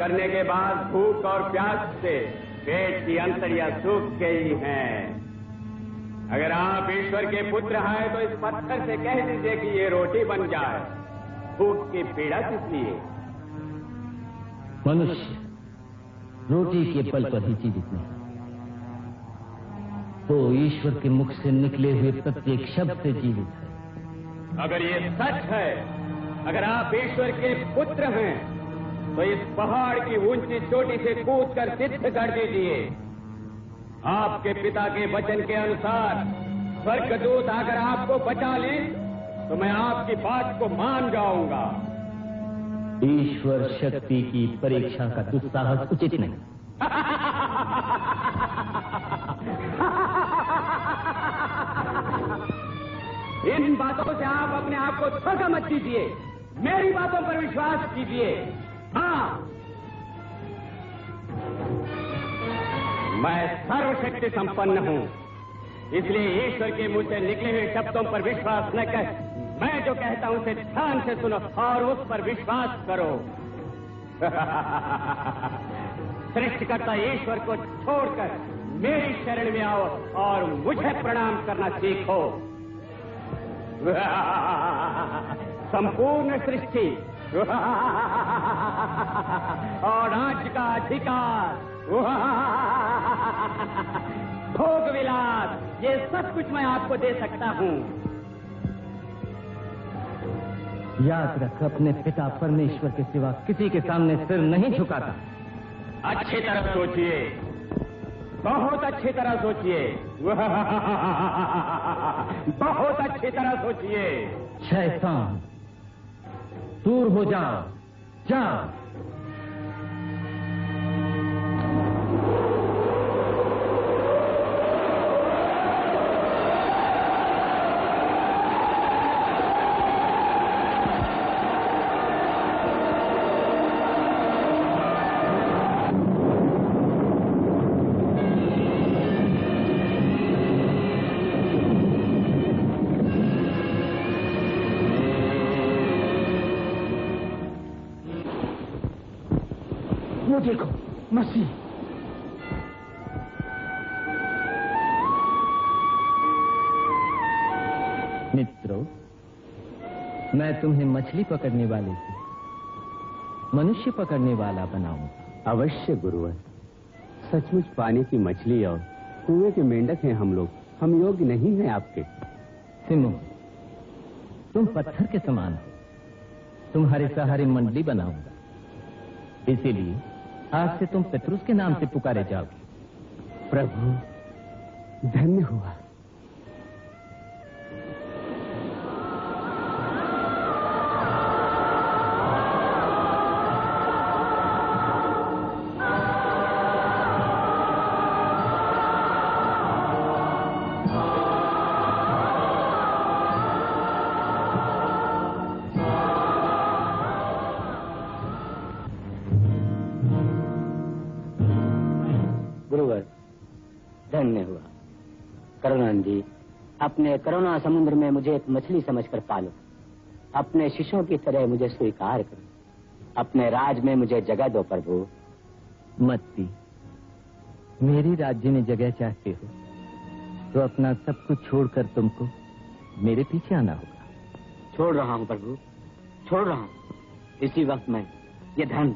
करने के बाद भूख और प्यास से पेट की अंतड़ियां सूख गई हैं। अगर आप ईश्वर के पुत्र हैं तो इस पत्थर से कह दीजिए कि ये रोटी बन जाए। भूख की पीड़ा किस लिए? मनुष्य रोटी के बल पर ही जीवित नहीं, तो ईश्वर के मुख से निकले हुए प्रत्येक शब्द से जीवित है। अगर ये सच है, अगर आप ईश्वर के पुत्र हैं, तो इस पहाड़ की ऊंची चोटी से कूदकर सिद्ध कर दीजिए। आपके पिता के वचन के अनुसार स्वर्गदूत अगर आपको बचा लें, तो मैं आपकी बात को मान जाऊंगा। ईश्वर शक्ति की परीक्षा का दुस्साहस उचित नहीं। इन बातों से आप अपने आप को धोखा मत दीजिए। मेरी बातों पर विश्वास कीजिए। हाँ, मैं सर्वशक्ति संपन्न हूँ, इसलिए ईश्वर के मुंह से निकले हुए शब्दों पर विश्वास न कर, मैं जो कहता हूँ उसे ध्यान से सुनो और उस पर विश्वास करो। सृष्टिकर्ता ईश्वर को छोड़कर मेरी शरण में आओ और मुझे प्रणाम करना सीखो। संपूर्ण सृष्टि और राज्य का अधिकार, भोग विलास, ये सब कुछ मैं आपको दे सकता हूँ। याद रख, अपने पिता परमेश्वर के सिवा किसी के सामने सिर नहीं झुकाता। अच्छी तरह सोचिए, बहुत अच्छी तरह सोचिए, बहुत अच्छी तरह सोचिए। शैतान, दूर हो जाओ, जाओ। देखो मसीह। मित्रों, मैं तुम्हें मछली पकड़ने वाले से मनुष्य पकड़ने वाला बनाऊंगा। अवश्य गुरुवर, सचमुच पानी की मछली और कुएं के मेंढक हैं हम लोग। हम योग्य नहीं हैं आपके। सिमो, तुम पत्थर के समान हो, तुम्हारे सहारे मंडली बनाऊंगा। इसीलिए आज से तुम पेत्रुस के नाम से पुकारे जाओगे। प्रभु, धन्य हुआ। धन्य हुआ। करुणानिधि, अपने करुणा समुद्र में मुझे एक मछली समझकर पालो। अपने शिष्यों की तरह मुझे स्वीकार करो। अपने राज में मुझे जगह दो प्रभु। मत्ती, मेरे राज्य में जगह चाहते हो तो अपना सब कुछ छोड़कर तुमको मेरे पीछे आना होगा। छोड़ रहा हूँ प्रभु, छोड़ रहा हूँ। इसी वक्त मैं ये धन,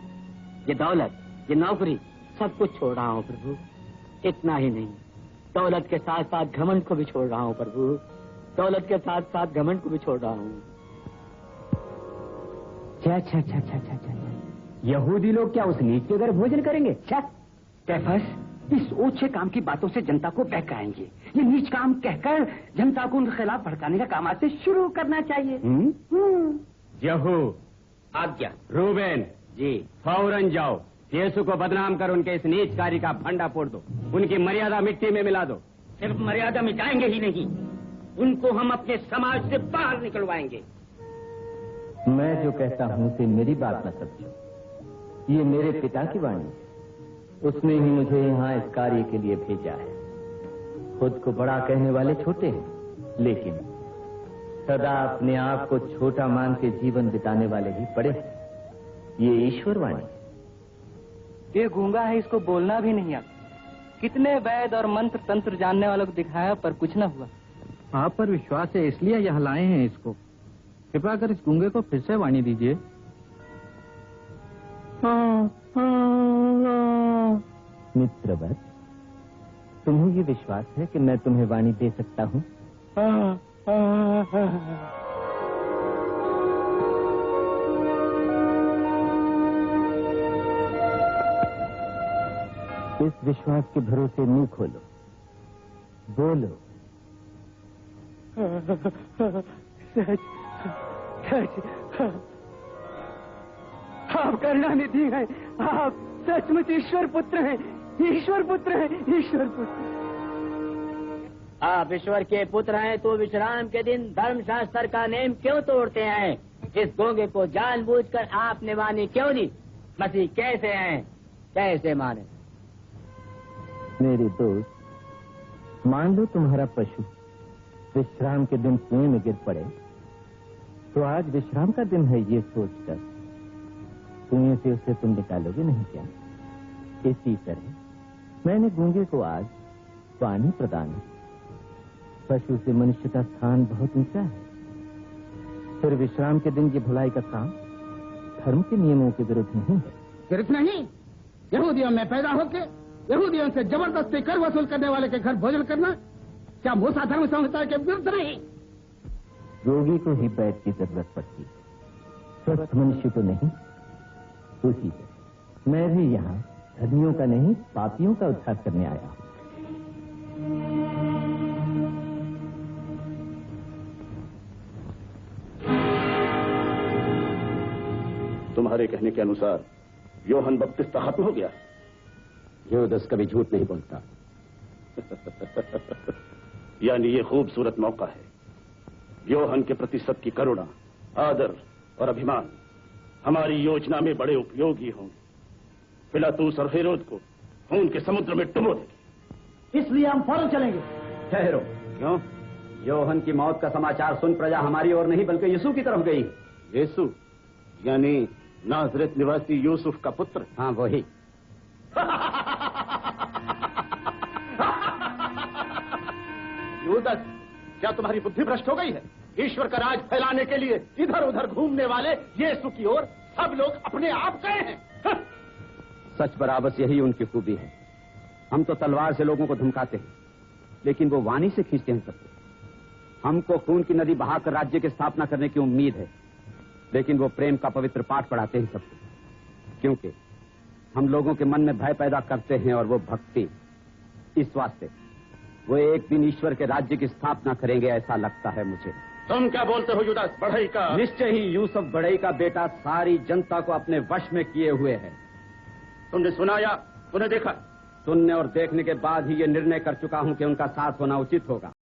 ये दौलत, ये नौकरी, सब कुछ छोड़ रहा हूँ प्रभु। इतना ही नहीं, दौलत के साथ साथ घमंड को भी छोड़ रहा हूँ प्रभु। दौलत के साथ साथ घमंड को भी छोड़ रहा हूँ। यहूदी लोग क्या उस नीच के घर भोजन करेंगे? कैफस, इस ओछे काम की बातों से जनता को बहकाएंगे। ये नीच काम कहकर जनता को उनके खिलाफ भड़काने का काम आज से शुरू करना चाहिए। यहू, आज्ञा। रूबेन जी, फौरन जाओ, यीशु को बदनाम कर उनके इस नीच कार्य का फंडा फोड़ दो। उनकी मर्यादा मिट्टी में मिला दो। सिर्फ मर्यादा मिटाएंगे ही नहीं, उनको हम अपने समाज से बाहर निकलवाएंगे। मैं जो कहता हूँ उसे मेरी बात न समझो। ये मेरे पिता की वाणी, उसने ही मुझे यहाँ इस कार्य के लिए भेजा है। खुद को बड़ा कहने वाले छोटे हैं, लेकिन सदा अपने आप को छोटा मान के जीवन बिताने वाले ही बड़े हैं। ये ईश्वर वाणी। ये गूंगा है, इसको बोलना भी नहीं आता। कितने वैद और मंत्र तंत्र जानने वालों को दिखाया पर कुछ न हुआ। आप पर विश्वास है इसलिए यहाँ लाए हैं इसको। कृपा कर इस गूंगे को फिर से वाणी दीजिए। मित्रवत, तुम्हें ये विश्वास है कि मैं तुम्हें वाणी दे सकता हूँ? इस विश्वास के भरोसे मुंह खोलो, बोलो। सच सच, आप करुणानिधि हैं, आप सचमुच ईश्वर पुत्र हैं, ईश्वर पुत्र हैं, ईश्वर पुत्र। आप ईश्वर के पुत्र हैं तो विश्राम के दिन धर्मशास्त्र का नेम क्यों तोड़ते हैं? इस गूंगे को जानबूझकर आपने वाणी क्यों दी? मसीह कैसे हैं, कैसे माने? मेरे दोस्त, मान लो तुम्हारा पशु विश्राम के दिन कुएं में गिर पड़े, तो आज विश्राम का दिन है ये सोचकर कुएं से उसे तुम निकालोगे नहीं क्या? इसी तरह मैंने गूंगे को आज पानी प्रदान किया। पशु से मनुष्य का स्थान बहुत ऊंचा है। फिर विश्राम के दिन ये भलाई का काम धर्म के नियमों के विरुद्ध नहीं है। सिर्फ नहीं, यहूदियों में पैदा होकर यहूदियों से जबरदस्ती कर वसूल करने वाले के घर भोजन करना क्या मूसा धर्म संहिता के विरुद्ध नहीं? रोगी को ही बैठ की जरूरत पड़ती, स्वस्थ मनुष्य को नहीं। उसी से मैं भी यहाँ धर्मियों का नहीं, पापियों का उद्धार करने आया हूँ। तुम्हारे कहने के अनुसार योहन बपतिस्मा खत्म हो गया। यूदस कभी झूठ नहीं बोलता। यानी ये खूबसूरत मौका है। योहन के प्रति सबकी करुणा, आदर और अभिमान हमारी योजना में बड़े उपयोगी होंगे। पिलातूस और हेरोद को खून के समुद्र में डुबो देंगे। इसलिए हम फौरन चलेंगे। ठहरो। क्यों? योहन की मौत का समाचार सुन प्रजा हमारी ओर नहीं बल्कि यीशु की तरफ गई। यीशु यानी नाजरेत निवासी यूसुफ का पुत्र? हाँ, वही। यूदस, क्या तुम्हारी बुद्धि भ्रष्ट हो गई है? ईश्वर का राज फैलाने के लिए इधर उधर घूमने वाले यीशु की ओर सब लोग अपने आप गए हैं। सच बराबर यही उनकी खूबी है। हम तो तलवार से लोगों को धमकाते हैं, लेकिन वो वाणी से खींचते हैं सबको। हमको खून की नदी बहाकर राज्य की स्थापना करने की उम्मीद है, लेकिन वो प्रेम का पवित्र पाठ पढ़ाते हैं सबको, क्योंकि हम लोगों के मन में भय पैदा करते हैं और वो भक्ति। इस वास्ते वो एक दिन ईश्वर के राज्य की स्थापना करेंगे, ऐसा लगता है मुझे। तुम क्या बोलते हो यूदास बढ़ई का? निश्चय ही यूसुफ बढ़ई का बेटा सारी जनता को अपने वश में किए हुए है। तुमने सुना या तूने देखा? सुनने और देखने के बाद ही ये निर्णय कर चुका हूं कि उनका साथ होना उचित होगा।